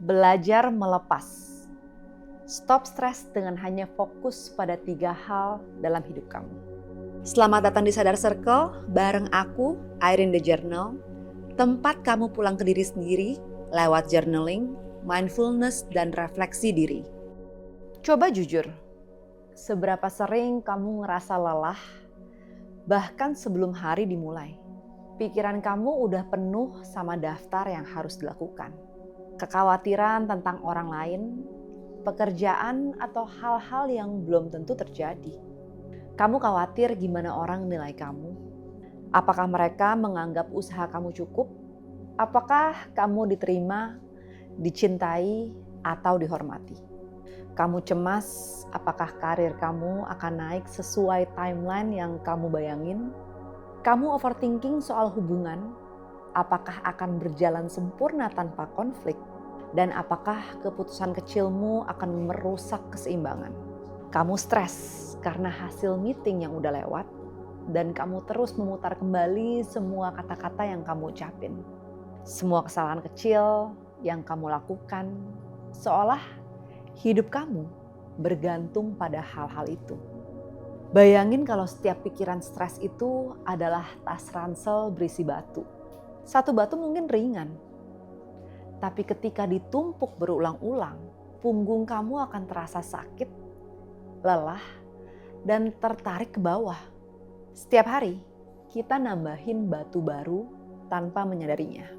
Belajar melepas. Stop stres dengan hanya fokus pada 3 hal dalam hidup kamu. Selamat datang di Sadar Circle bareng aku, Irene The Journal. Tempat kamu pulang ke diri sendiri lewat journaling, mindfulness, dan refleksi diri. Coba jujur, seberapa sering kamu ngerasa lelah bahkan sebelum hari dimulai? Pikiran kamu udah penuh sama daftar yang harus dilakukan. Kekhawatiran tentang orang lain, pekerjaan, atau hal-hal yang belum tentu terjadi. Kamu khawatir gimana orang nilai kamu? Apakah mereka menganggap usaha kamu cukup? Apakah kamu diterima, dicintai, atau dihormati? Kamu cemas apakah karir kamu akan naik sesuai timeline yang kamu bayangin? Kamu overthinking soal hubungan? Apakah akan berjalan sempurna tanpa konflik? Dan apakah keputusan kecilmu akan merusak keseimbangan? Kamu stres karena hasil meeting yang udah lewat dan kamu terus memutar kembali semua kata-kata yang kamu ucapin. Semua kesalahan kecil yang kamu lakukan, seolah hidup kamu bergantung pada hal-hal itu. Bayangin kalau setiap pikiran stres itu adalah tas ransel berisi batu. Satu batu mungkin ringan, tapi ketika ditumpuk berulang-ulang, punggung kamu akan terasa sakit, lelah, dan tertarik ke bawah. Setiap hari, kita nambahin batu baru tanpa menyadarinya.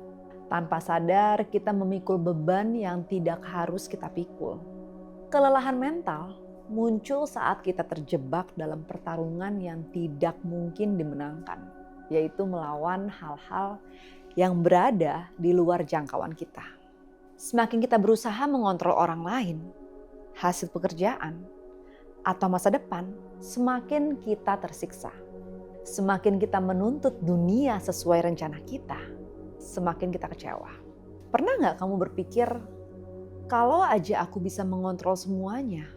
Tanpa sadar, kita memikul beban yang tidak harus kita pikul. Kelelahan mental muncul saat kita terjebak dalam pertarungan yang tidak mungkin dimenangkan, yaitu melawan hal-hal yang berada di luar jangkauan kita. Semakin kita berusaha mengontrol orang lain, hasil pekerjaan, atau masa depan, semakin kita tersiksa. Semakin kita menuntut dunia sesuai rencana kita, semakin kita kecewa. Pernah nggak kamu berpikir, kalau aja aku bisa mengontrol semuanya,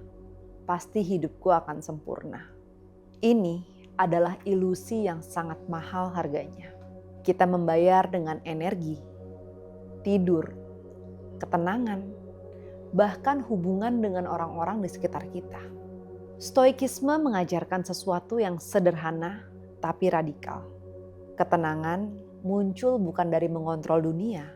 pasti hidupku akan sempurna. Ini adalah ilusi yang sangat mahal harganya. Kita membayar dengan energi, tidur, ketenangan, bahkan hubungan dengan orang-orang di sekitar kita. Stoikisme mengajarkan sesuatu yang sederhana tapi radikal. Ketenangan muncul bukan dari mengontrol dunia,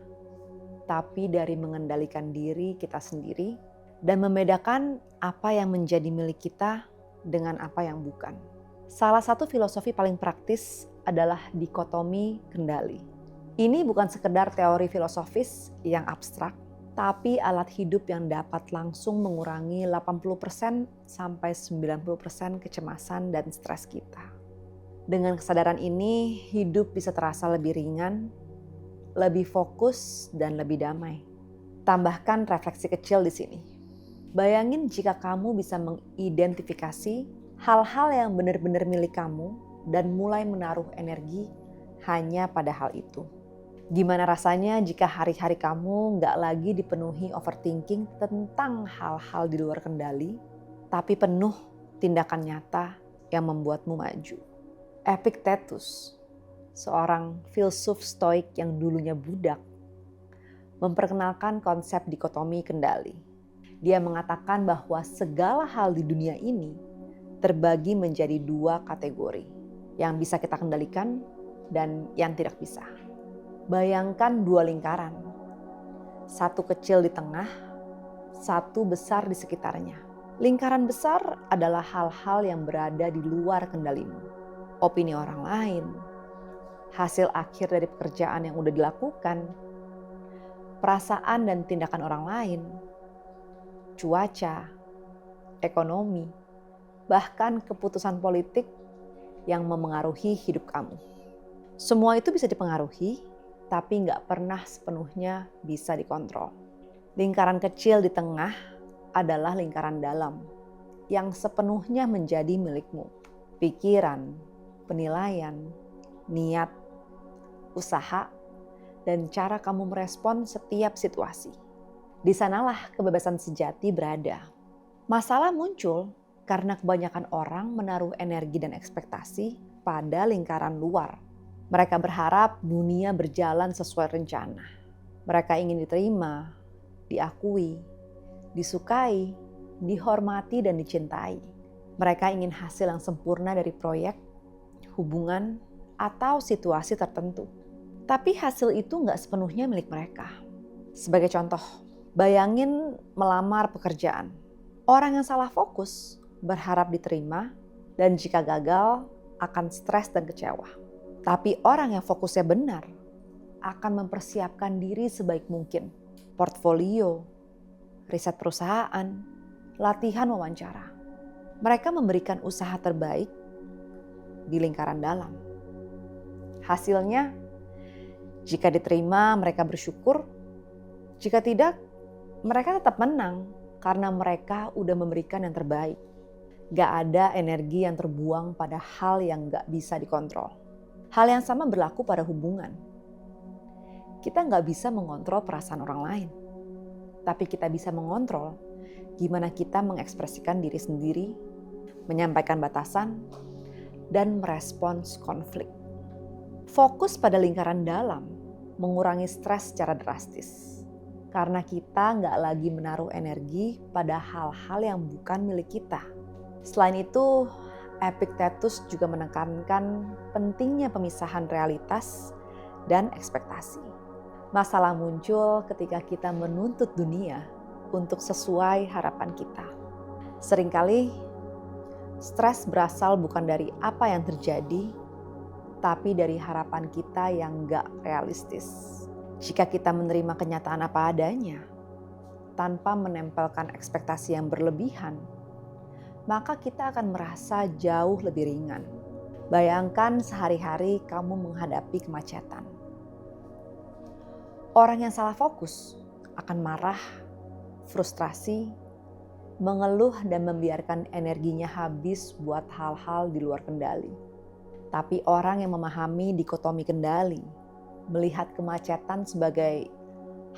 tapi dari mengendalikan diri kita sendiri dan membedakan apa yang menjadi milik kita dengan apa yang bukan. Salah satu filosofi paling praktis adalah dikotomi kendali. Ini bukan sekedar teori filosofis yang abstrak, tapi alat hidup yang dapat langsung mengurangi 80% sampai 90% kecemasan dan stres kita. Dengan kesadaran ini, hidup bisa terasa lebih ringan, lebih fokus, dan lebih damai. Tambahkan refleksi kecil di sini. Bayangin jika kamu bisa mengidentifikasi hal-hal yang benar-benar milik kamu dan mulai menaruh energi hanya pada hal itu. Gimana rasanya jika hari-hari kamu nggak lagi dipenuhi overthinking tentang hal-hal di luar kendali, tapi penuh tindakan nyata yang membuatmu maju. Epictetus, seorang filsuf stoik yang dulunya budak, memperkenalkan konsep dikotomi kendali. Dia mengatakan bahwa segala hal di dunia ini terbagi menjadi 2 kategori, yang bisa kita kendalikan dan yang tidak bisa. Bayangkan 2 lingkaran, satu kecil di tengah, satu besar di sekitarnya. Lingkaran besar adalah hal-hal yang berada di luar kendalimu. Opini orang lain, hasil akhir dari pekerjaan yang udah dilakukan, perasaan dan tindakan orang lain, cuaca, ekonomi, bahkan keputusan politik yang memengaruhi hidup kamu. Semua itu bisa dipengaruhi, tapi nggak pernah sepenuhnya bisa dikontrol. Lingkaran kecil di tengah adalah lingkaran dalam yang sepenuhnya menjadi milikmu. Pikiran, penilaian, niat, usaha, dan cara kamu merespon setiap situasi. Di sanalah kebebasan sejati berada. Masalah muncul karena kebanyakan orang menaruh energi dan ekspektasi pada lingkaran luar. Mereka berharap dunia berjalan sesuai rencana. Mereka ingin diterima, diakui, disukai, dihormati, dan dicintai. Mereka ingin hasil yang sempurna dari proyek, hubungan, atau situasi tertentu. Tapi hasil itu nggak sepenuhnya milik mereka. Sebagai contoh, bayangin melamar pekerjaan. Orang yang salah fokus berharap diterima, dan jika gagal akan stres dan kecewa. Tapi orang yang fokusnya benar akan mempersiapkan diri sebaik mungkin. Portfolio, riset perusahaan, latihan wawancara. Mereka memberikan usaha terbaik di lingkaran dalam. Hasilnya, jika diterima mereka bersyukur, jika tidak mereka tetap menang karena mereka udah memberikan yang terbaik. Gak ada energi yang terbuang pada hal yang gak bisa dikontrol. Hal yang sama berlaku pada hubungan. Kita gak bisa mengontrol perasaan orang lain. Tapi kita bisa mengontrol gimana kita mengekspresikan diri sendiri, menyampaikan batasan, dan merespons konflik. Fokus pada lingkaran dalam mengurangi stres secara drastis. Karena kita gak lagi menaruh energi pada hal-hal yang bukan milik kita. Selain itu, Epictetus juga menekankan pentingnya pemisahan realitas dan ekspektasi. Masalah muncul ketika kita menuntut dunia untuk sesuai harapan kita. Seringkali, stres berasal bukan dari apa yang terjadi, tapi dari harapan kita yang gak realistis. Jika kita menerima kenyataan apa adanya, tanpa menempelkan ekspektasi yang berlebihan, maka kita akan merasa jauh lebih ringan. Bayangkan sehari-hari kamu menghadapi kemacetan. Orang yang salah fokus akan marah, frustrasi, mengeluh dan membiarkan energinya habis buat hal-hal di luar kendali. Tapi orang yang memahami dikotomi kendali, melihat kemacetan sebagai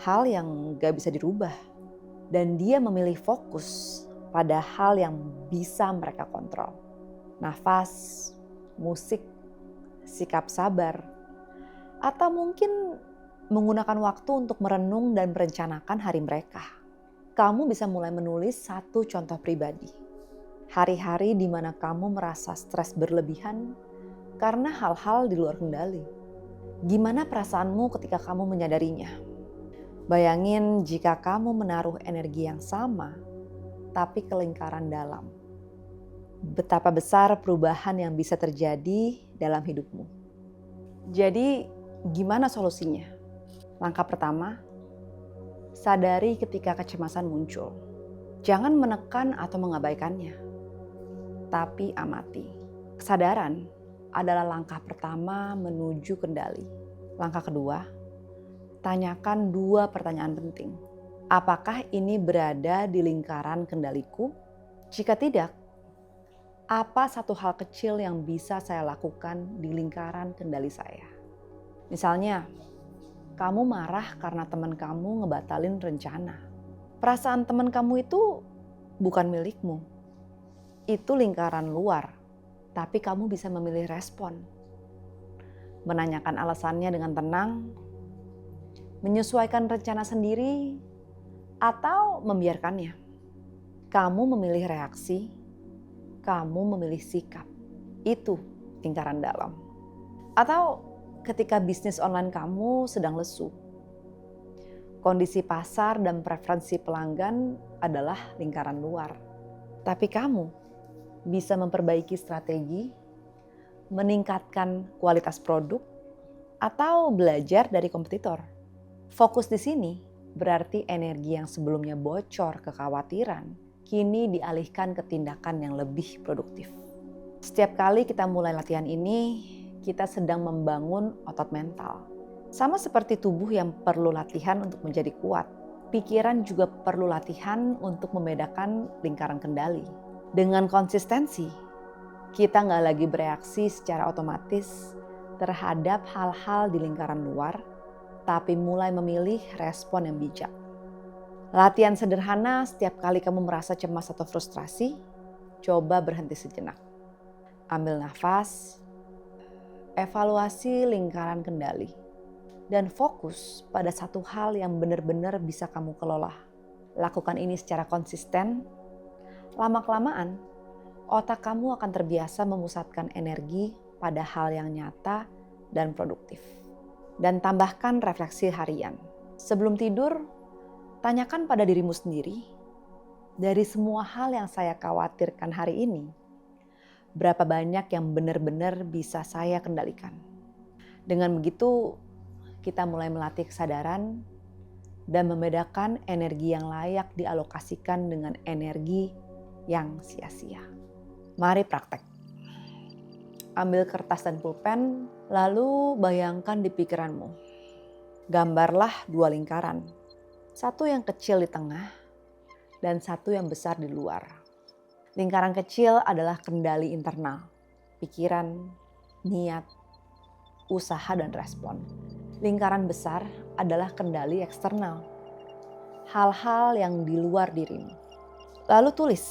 hal yang gak bisa dirubah, dan dia memilih fokus pada hal yang bisa mereka kontrol. Nafas, musik, sikap sabar, atau mungkin menggunakan waktu untuk merenung dan merencanakan hari mereka. Kamu bisa mulai menulis satu contoh pribadi. Hari-hari di mana kamu merasa stres berlebihan karena hal-hal di luar kendali. Gimana perasaanmu ketika kamu menyadarinya? Bayangin jika kamu menaruh energi yang sama, tapi ke lingkaran dalam. Betapa besar perubahan yang bisa terjadi dalam hidupmu. Jadi, gimana solusinya? Langkah pertama, sadari ketika kecemasan muncul. Jangan menekan atau mengabaikannya, tapi amati. Kesadaran adalah langkah pertama menuju kendali. Langkah kedua, tanyakan 2 pertanyaan penting. Apakah ini berada di lingkaran kendaliku? Jika tidak, apa satu hal kecil yang bisa saya lakukan di lingkaran kendali saya? Misalnya, kamu marah karena teman kamu ngebatalin rencana. Perasaan teman kamu itu bukan milikmu. Itu lingkaran luar, tapi kamu bisa memilih respon. Menanyakan alasannya dengan tenang, menyesuaikan rencana sendiri, atau membiarkannya. Kamu memilih reaksi, kamu memilih sikap. Itu lingkaran dalam. Atau ketika bisnis online kamu sedang lesu, kondisi pasar dan preferensi pelanggan adalah lingkaran luar. Tapi kamu bisa memperbaiki strategi, meningkatkan kualitas produk, atau belajar dari kompetitor. Fokus di sini berarti energi yang sebelumnya bocor ke kekhawatiran, kini dialihkan ke tindakan yang lebih produktif. Setiap kali kita mulai latihan ini, kita sedang membangun otot mental. Sama seperti tubuh yang perlu latihan untuk menjadi kuat, pikiran juga perlu latihan untuk membedakan lingkaran kendali. Dengan konsistensi, kita nggak lagi bereaksi secara otomatis terhadap hal-hal di lingkaran luar, tapi mulai memilih respon yang bijak. Latihan sederhana setiap kali kamu merasa cemas atau frustrasi, coba berhenti sejenak. Ambil nafas, evaluasi lingkaran kendali. dan fokus pada satu hal yang benar-benar bisa kamu kelola. Lakukan ini secara konsisten. Lama-kelamaan, otak kamu akan terbiasa memusatkan energi pada hal yang nyata dan produktif. Dan tambahkan refleksi harian. Sebelum tidur, tanyakan pada dirimu sendiri, dari semua hal yang saya khawatirkan hari ini, berapa banyak yang benar-benar bisa saya kendalikan. Dengan begitu, kita mulai melatih kesadaran dan membedakan energi yang layak dialokasikan dengan energi yang sia-sia. Mari praktek. Ambil kertas dan pulpen, lalu bayangkan di pikiranmu. Gambarlah 2 lingkaran. Satu yang kecil di tengah dan satu yang besar di luar. Lingkaran kecil adalah kendali internal, pikiran, niat, usaha dan respon. Lingkaran besar adalah kendali eksternal, hal-hal yang di luar dirimu. Lalu tulis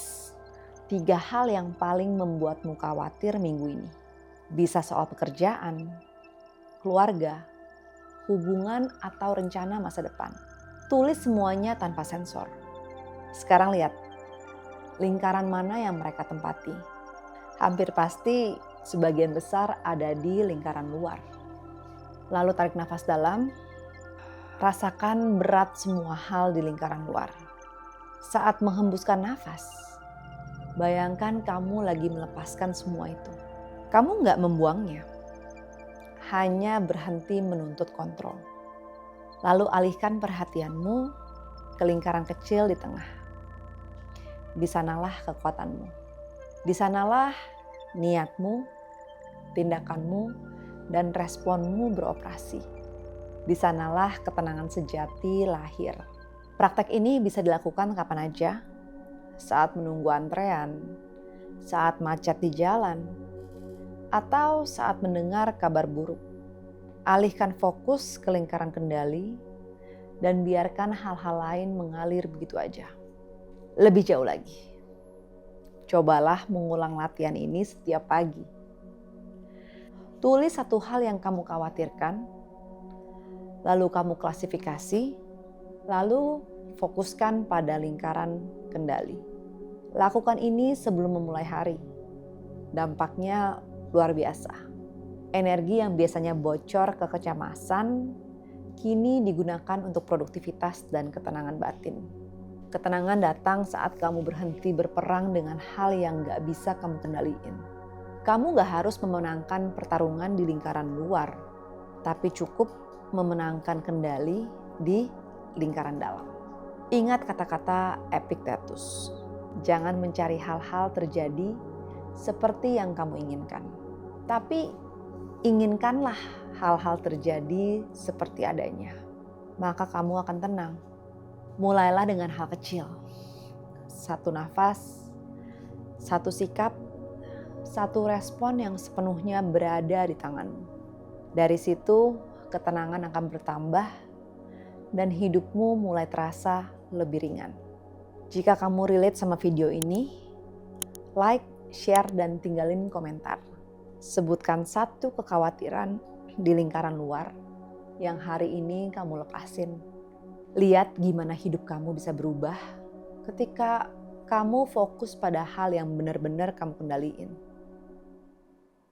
3 hal yang paling membuatmu khawatir minggu ini. Bisa soal pekerjaan, keluarga, hubungan, atau rencana masa depan. Tulis semuanya tanpa sensor. Sekarang lihat, lingkaran mana yang mereka tempati. Hampir pasti sebagian besar ada di lingkaran luar. Lalu tarik nafas dalam, rasakan berat semua hal di lingkaran luar. Saat menghembuskan nafas, bayangkan kamu lagi melepaskan semua itu. Kamu nggak membuangnya, hanya berhenti menuntut kontrol. Lalu alihkan perhatianmu ke lingkaran kecil di tengah. Di sanalah kekuatanmu. Di sanalah niatmu, tindakanmu, dan responmu beroperasi. Di sanalah ketenangan sejati lahir. Praktek ini bisa dilakukan kapan aja, saat menunggu antrean, saat macet di jalan, atau saat mendengar kabar buruk. Alihkan fokus ke lingkaran kendali dan biarkan hal-hal lain mengalir begitu aja. Lebih jauh lagi, cobalah mengulang latihan ini setiap pagi. Tulis satu hal yang kamu khawatirkan, lalu kamu klasifikasi, lalu fokuskan pada lingkaran kendali. Lakukan ini sebelum memulai hari. Dampaknya luar biasa. Energi yang biasanya bocor ke kecemasan, kini digunakan untuk produktivitas dan ketenangan batin. Ketenangan datang saat kamu berhenti berperang dengan hal yang gak bisa kamu kendaliin. Kamu gak harus memenangkan pertarungan di lingkaran luar, tapi cukup memenangkan kendali di lingkaran dalam. Ingat kata-kata Epictetus, jangan mencari hal-hal terjadi seperti yang kamu inginkan. Tapi inginkanlah hal-hal terjadi seperti adanya. Maka kamu akan tenang. Mulailah dengan hal kecil. 1 nafas, 1 sikap, 1 respon yang sepenuhnya berada di tanganmu. Dari situ ketenangan akan bertambah dan hidupmu mulai terasa lebih ringan. Jika kamu relate sama video ini, like, share, dan tinggalin komentar. Sebutkan 1 kekhawatiran di lingkaran luar yang hari ini kamu lepasin. Lihat gimana hidup kamu bisa berubah ketika kamu fokus pada hal yang benar-benar kamu kendaliin.